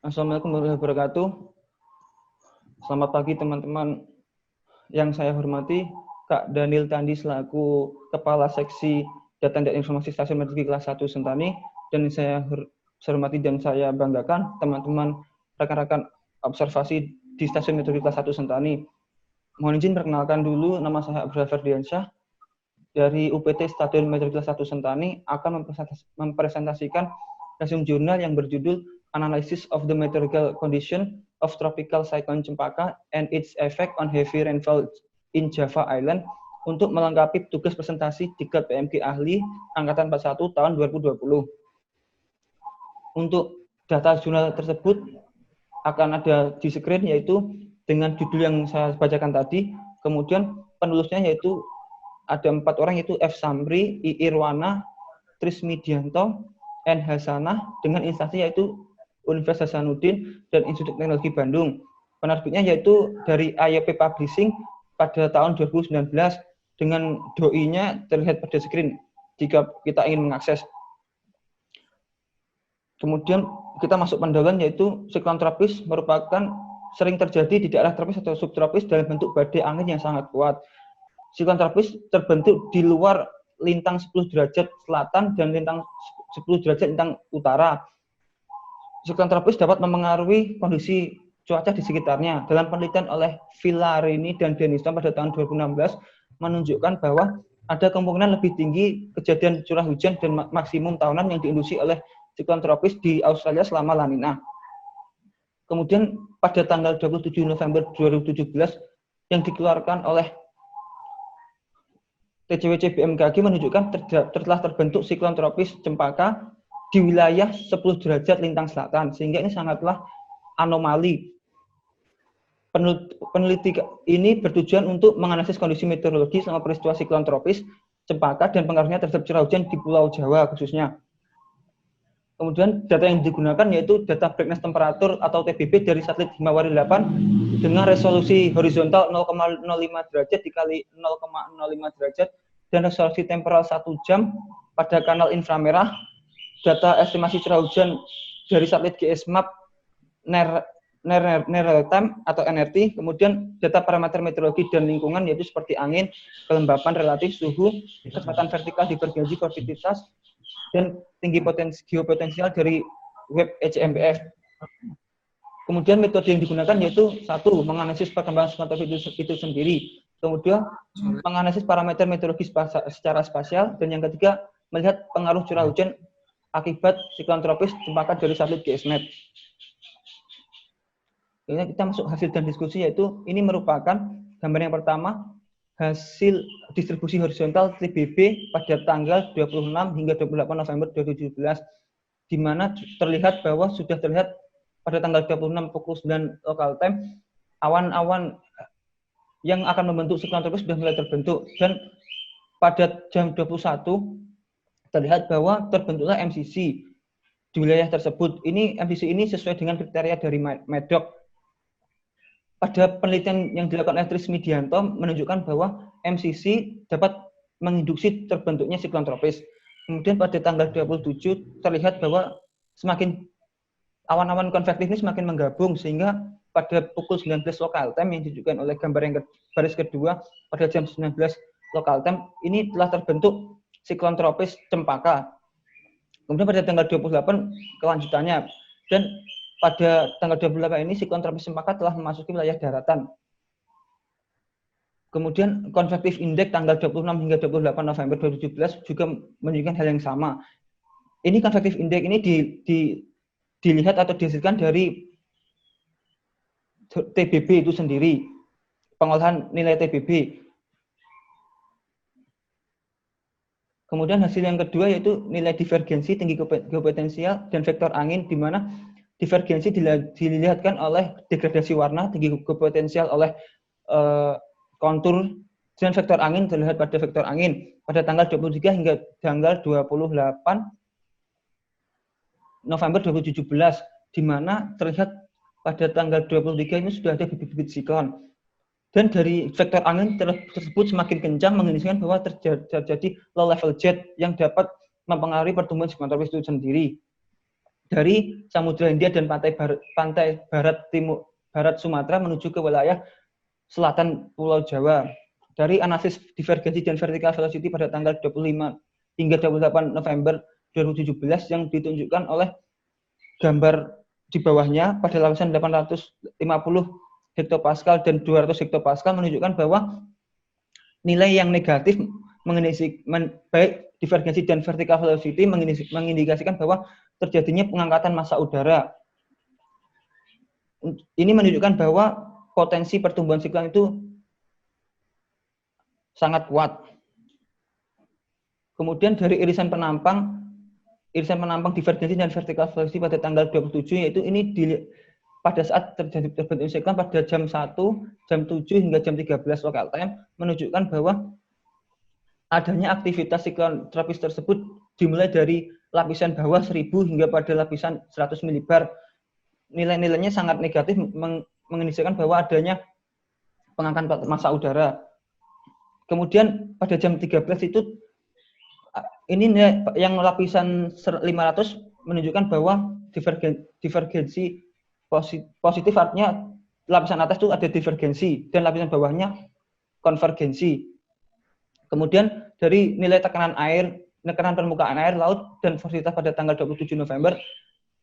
Assalamualaikum warahmatullahi wabarakatuh. Selamat pagi teman-teman yang saya hormati, Kak Daniel Tandi selaku Kepala Seksi Data dan Informasi Stasiun Meteorologi kelas 1 Sentani, dan saya hormati dan saya banggakan teman-teman rekan-rekan observasi di Stasiun Meteorologi kelas 1 Sentani. Mohon izin perkenalkan dulu, nama saya Abdul Ferdiansyah dari UPT Stasiun Meteorologi kelas 1 Sentani akan mempresentasikan stasiun jurnal yang berjudul Analysis of the Meteorological Condition of Tropical Cyclone Cempaka and its Effect on Heavy Rainfall in Java Island untuk melengkapi tugas presentasi Diklat PMG Ahli Angkatan 41 tahun 2020. Untuk data jurnal tersebut akan ada di screen, yaitu dengan judul yang saya bacakan tadi. Kemudian penulisnya yaitu ada 4 orang, yaitu F. Samri, I. Irwana, Trismidianto, N. Hasanah, dengan instansi yaitu Universitas Hasanuddin dan Institut Teknologi Bandung. Penerbitnya yaitu dari IOP Publishing pada tahun 2019, dengan doi-nya terlihat pada screen jika kita ingin mengakses. Kemudian kita masuk pendahuluan, yaitu siklon tropis merupakan sering terjadi di daerah tropis atau subtropis dalam bentuk badai angin yang sangat kuat. Siklon tropis terbentuk di luar lintang 10 derajat selatan dan lintang 10 derajat lintang utara. Siklon tropis dapat memengaruhi kondisi cuaca di sekitarnya. Dalam penelitian oleh Villarini dan Denison pada tahun 2016 menunjukkan bahwa ada kemungkinan lebih tinggi kejadian curah hujan dan maksimum tahunan yang diinduksi oleh siklon tropis di Australia selama La Nina. Kemudian pada tanggal 27 November 2017 yang dikeluarkan oleh TCWC BMKG menunjukkan telah terbentuk siklon tropis Cempaka di wilayah 10 derajat lintang selatan, sehingga ini sangatlah anomali. Peneliti ini bertujuan untuk menganalisis kondisi meteorologi selama peristiwa siklon tropis Cempaka dan pengaruhnya terhadap curah hujan di Pulau Jawa khususnya. Kemudian data yang digunakan yaitu data brightness temperatur atau TBB dari satelit Himawari 8 dengan resolusi horizontal 0,05 derajat dikali 0,05 derajat dan resolusi temporal 1 jam pada kanal inframerah. Data estimasi curah hujan dari satelit GSMAP Near Time atau NRT, kemudian data parameter meteorologi dan lingkungan yaitu seperti angin, kelembapan relatif, suhu, kecepatan vertikal divergensi konvektivitas, dan tinggi geopotensial dari web ECMBF. Kemudian metode yang digunakan yaitu 1. Menganalisis perkembangan siklon tropis itu sendiri, kemudian menganalisis parameter meteorologi secara spasial, dan yang ketiga melihat pengaruh curah hujan akibat siklon tropis Cempaka dari satelit GSMAP. Ini kita masuk hasil dan diskusi, yaitu ini merupakan gambar yang pertama hasil distribusi horizontal TBB pada tanggal 26 hingga 28 November 2017, di mana terlihat bahwa sudah terlihat pada tanggal 26 pukul 9 local time awan-awan yang akan membentuk siklon tropis sudah mulai terbentuk, dan pada jam 21 terlihat bahwa terbentuklah MCC di wilayah tersebut. Ini MCC ini sesuai dengan kriteria dari MEDOC. Pada penelitian yang dilakukan oleh Trismidianto menunjukkan bahwa MCC dapat menginduksi terbentuknya siklon tropis. Kemudian pada tanggal 27 terlihat bahwa semakin awan-awan konvektif ini semakin menggabung, sehingga pada pukul 19 local time yang ditunjukkan oleh gambar yang baris kedua pada jam 19 local time ini telah terbentuk siklon tropis Cempaka. Kemudian pada tanggal 28 kelanjutannya, dan pada tanggal 28 ini siklon tropis Cempaka telah memasuki wilayah daratan. Kemudian konvektif indeks tanggal 26 hingga 28 November 2017 juga menunjukkan hal yang sama. Ini konvektif indeks ini dilihat atau dihasilkan dari TBB itu sendiri, pengolahan nilai TBB. Kemudian hasil yang kedua yaitu nilai divergensi tinggi geopotensial dan vektor angin, di mana divergensi dilihatkan oleh degradasi warna, tinggi geopotensial oleh kontur, dan vektor angin terlihat pada vektor angin pada tanggal 23 hingga tanggal 28 November 2017, di mana terlihat pada tanggal 23 ini sudah ada bibit-bibit siklon. Dan dari vektor angin tersebut semakin kencang mengindikasikan bahwa terjadi low level jet yang dapat mempengaruhi pertumbuhan siklon tropis itu sendiri. dari Samudra Hindia dan pantai barat Sumatera menuju ke wilayah selatan Pulau Jawa. Dari analisis divergensi dan vertical velocity pada tanggal 25 hingga 28 November 2017 yang ditunjukkan oleh gambar di bawahnya pada lapisan 850 hektopascal dan 200 hektopascal menunjukkan bahwa nilai yang negatif baik divergensi dan vertical velocity mengindikasikan bahwa terjadinya pengangkatan massa udara. Ini menunjukkan bahwa potensi pertumbuhan siklon itu sangat kuat. Kemudian dari irisan penampang divergensi dan vertical velocity pada tanggal 27 yaitu ini pada saat terbentuk siklon pada jam 1, jam 7 hingga jam 13 local time menunjukkan bahwa adanya aktivitas siklon tropis tersebut dimulai dari lapisan bawah 1000 hingga pada lapisan 100 milibar. Nilai-nilainya sangat negatif mengindikasikan bahwa adanya pengangkatan massa udara. Kemudian pada jam 13 itu ini yang lapisan 500 menunjukkan bahwa divergensi positif artinya lapisan atas itu ada divergensi dan lapisan bawahnya konvergensi. Kemudian dari nilai tekanan permukaan air laut dan velocitas pada tanggal 27 November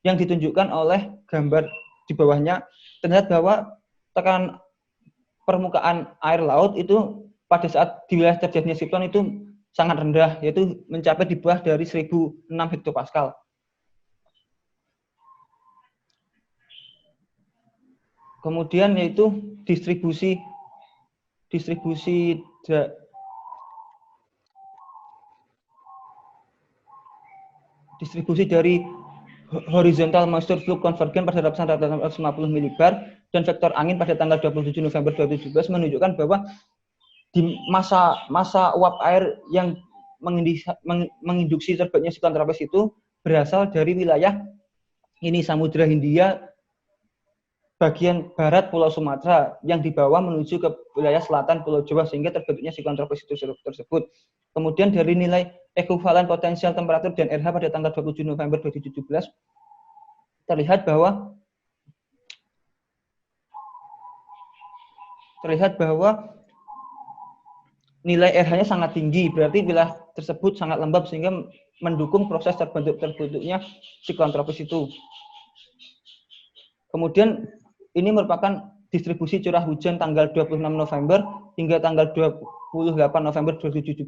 yang ditunjukkan oleh gambar di bawahnya terlihat bahwa tekanan permukaan air laut itu pada saat di wilayah terjadinya siklon itu sangat rendah, yaitu mencapai di bawah dari 1006 hektopascal. Kemudian yaitu distribusi dari horizontal moisture flow convergence pada lapisan rata-rata 50 milibar dan vektor angin pada tanggal 27 November 2017 menunjukkan bahwa di masa uap air yang menginduksi terbitnya siklon tropis itu berasal dari wilayah ini Samudra Hindia bagian barat Pulau Sumatera yang dibawa menuju ke wilayah selatan Pulau Jawa sehingga terbentuknya siklon tropis itu tersebut. Kemudian dari nilai ekuivalen potensial temperatur dan RH pada tanggal 27 November 2017 terlihat bahwa nilai RH-nya sangat tinggi, berarti wilayah tersebut sangat lembab sehingga mendukung proses terbentuknya siklon tropis itu. Kemudian ini merupakan distribusi curah hujan tanggal 26 November hingga tanggal 28 November 2017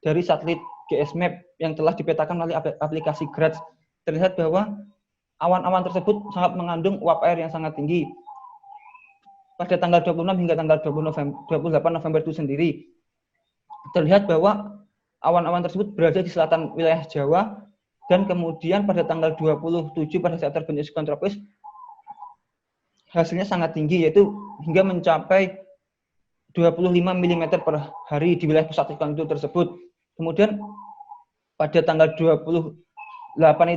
dari satelit GSMAP yang telah dipetakan melalui aplikasi GRADS. Terlihat bahwa awan-awan tersebut sangat mengandung uap air yang sangat tinggi. Pada tanggal 26 hingga tanggal 28 November itu sendiri, terlihat bahwa awan-awan tersebut berada di selatan wilayah Jawa dan kemudian pada tanggal 27 pada saat terbentuk siklon tropis hasilnya sangat tinggi yaitu hingga mencapai 25 mm per hari di wilayah pusat siklon itu tersebut. Kemudian pada tanggal 28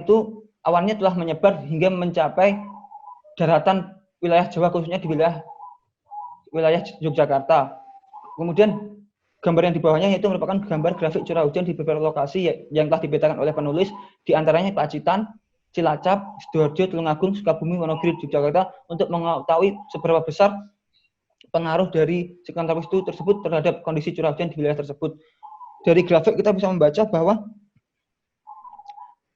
itu awannya telah menyebar hingga mencapai daratan wilayah Jawa khususnya di wilayah Yogyakarta. Kemudian gambar yang di bawahnya yaitu merupakan gambar grafik curah hujan di beberapa lokasi yang telah dipetakan oleh penulis, di antaranya Pacitan, Cilacap, Sidoarjo, Tulungagung, Sukabumi, Wonogiri, Yogyakarta untuk mengetahui seberapa besar pengaruh dari siklon tropis itu tersebut terhadap kondisi curah hujan di wilayah tersebut. Dari grafik kita bisa membaca bahwa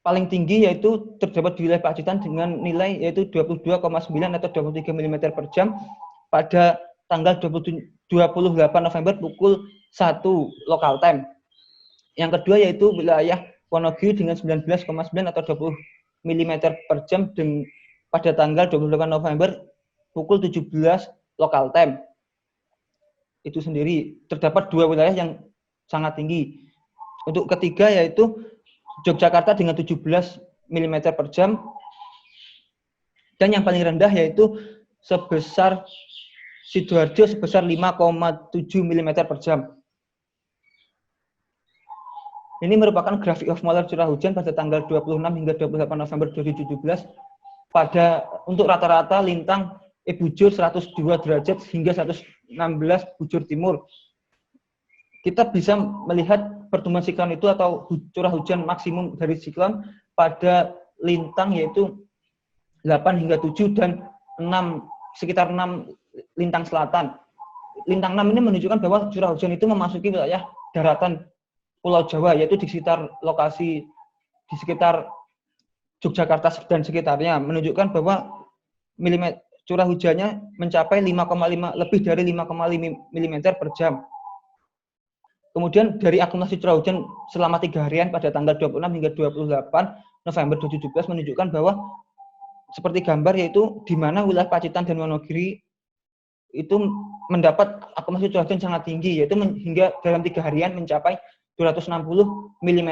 paling tinggi yaitu terdapat di wilayah Pacitan dengan nilai yaitu 22,9 atau 23 mm per jam pada tanggal 28 November pukul 1 local time. Yang kedua yaitu wilayah Wonogiri dengan 19,9 atau 20 mm per jam pada tanggal 28 November pukul 17 local time. Itu sendiri terdapat dua wilayah yang sangat tinggi. Untuk ketiga yaitu Yogyakarta dengan 17 mm per jam dan yang paling rendah yaitu sebesar Sidoarjo sebesar 5,7 mm per jam. Ini merupakan grafik of molar curah hujan pada tanggal 26 hingga 28 November 2017 untuk rata-rata lintang bujur 102 derajat hingga 116 bujur timur. Kita bisa melihat pertumbuhan siklon itu atau curah hujan maksimum dari siklon pada lintang yaitu 8 hingga 7 dan 6 sekitar 6 lintang selatan. Lintang 6 ini menunjukkan bahwa curah hujan itu memasuki wilayah daratan Pulau Jawa, yaitu di sekitar lokasi di sekitar Yogyakarta dan sekitarnya, menunjukkan bahwa curah hujannya mencapai 5,5 lebih dari 5,5 mm per jam. Kemudian dari akumulasi curah hujan selama 3 harian pada tanggal 26 hingga 28 November 2017 menunjukkan bahwa seperti gambar, yaitu di mana wilayah Pacitan dan Wonogiri itu mendapat akumulasi curah hujan sangat tinggi, yaitu hingga dalam 3 harian mencapai 260 mm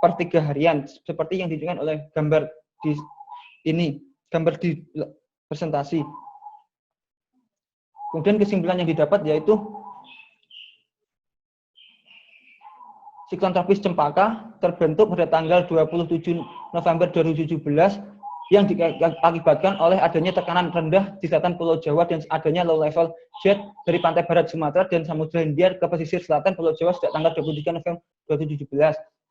per 3 harian, seperti yang ditunjukkan oleh gambar di presentasi. Kemudian kesimpulan yang didapat yaitu siklon tropis Cempaka terbentuk pada tanggal 27 November 2017 yang diakibatkan oleh adanya tekanan rendah di selatan Pulau Jawa dan adanya low level jet dari pantai barat Sumatera dan Samudra Hindia ke pesisir selatan Pulau Jawa sejak tanggal 23 November 2017.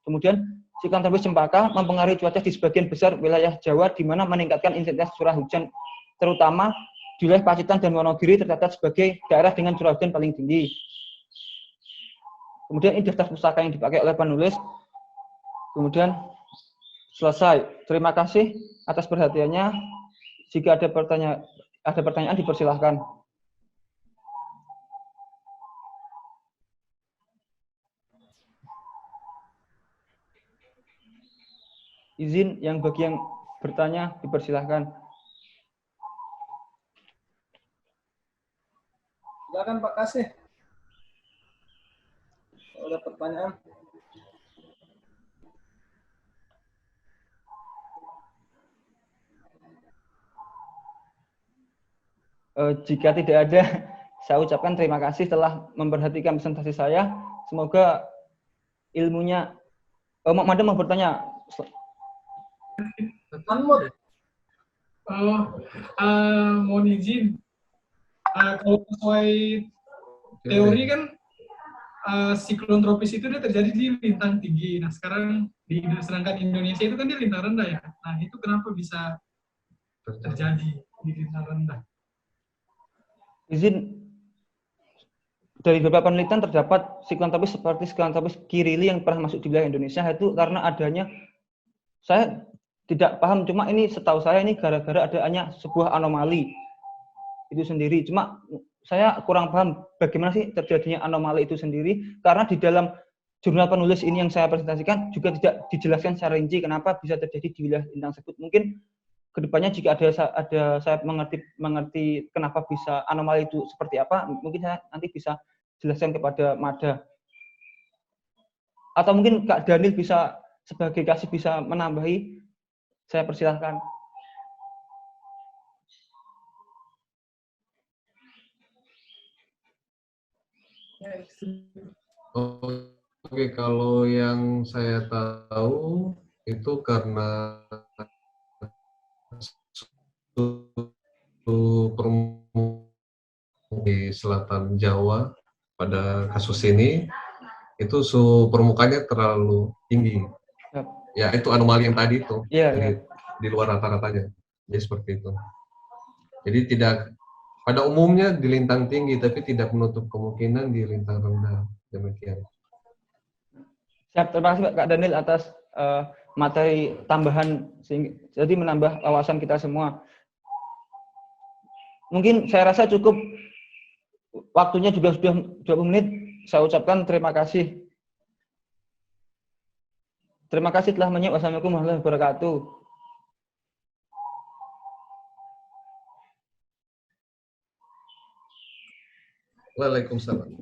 Kemudian siklon tropis Cempaka mempengaruhi cuaca di sebagian besar wilayah Jawa, di mana meningkatkan intensitas curah hujan, terutama di wilayah Pacitan dan Wonogiri tercatat sebagai daerah dengan curah hujan paling tinggi. Kemudian ini daftar pustaka yang dipakai oleh penulis. Kemudian selesai. Terima kasih atas perhatiannya. Jika ada pertanyaan dipersilahkan. Izin yang bagi yang bertanya dipersilahkan. Silakan Pak Kasih. Kalau ada pertanyaan. Jika tidak ada, saya ucapkan terima kasih telah memperhatikan presentasi saya. Semoga ilmunya. Madam mau bertanya. Mohon izin. Kalau sesuai teori kan siklon tropis itu dia terjadi di lintang tinggi. Nah sekarang sedangkan Indonesia itu kan dia lintang rendah ya. Nah itu kenapa bisa terjadi di lintang rendah? Izin, dari beberapa penelitian terdapat siklon tropis seperti siklon tropis Kirili yang pernah masuk di wilayah Indonesia itu karena adanya, saya tidak paham, cuma ini setahu saya ini gara-gara adanya sebuah anomali itu sendiri. Cuma saya kurang paham bagaimana sih terjadinya anomali itu sendiri, karena di dalam jurnal penulis ini yang saya presentasikan juga tidak dijelaskan secara rinci kenapa bisa terjadi di wilayah lintang tersebut. Mungkin kedepannya jika ada saya mengerti kenapa bisa anomali itu seperti apa, mungkin saya nanti bisa jelaskan kepada Mada. Atau mungkin Kak Daniel bisa sebagai kasih bisa menambahi, saya persilahkan. Oke, kalau yang saya tahu itu karena di selatan Jawa pada kasus ini itu suhu permukaannya terlalu tinggi. Ya itu anomali yang tadi itu, di luar rata-ratanya. Jadi seperti itu. Jadi tidak pada umumnya di lintang tinggi, tapi tidak menutup kemungkinan di lintang rendah. Demikian. Siap, terima kasih Kak Daniel atas materi tambahan, jadi menambah wawasan kita semua. Mungkin saya rasa cukup, waktunya juga sudah 20 menit. Saya ucapkan terima kasih. Terima kasih telah menyimak. Wassalamualaikum warahmatullahi wabarakatuh. Waalaikumsalam.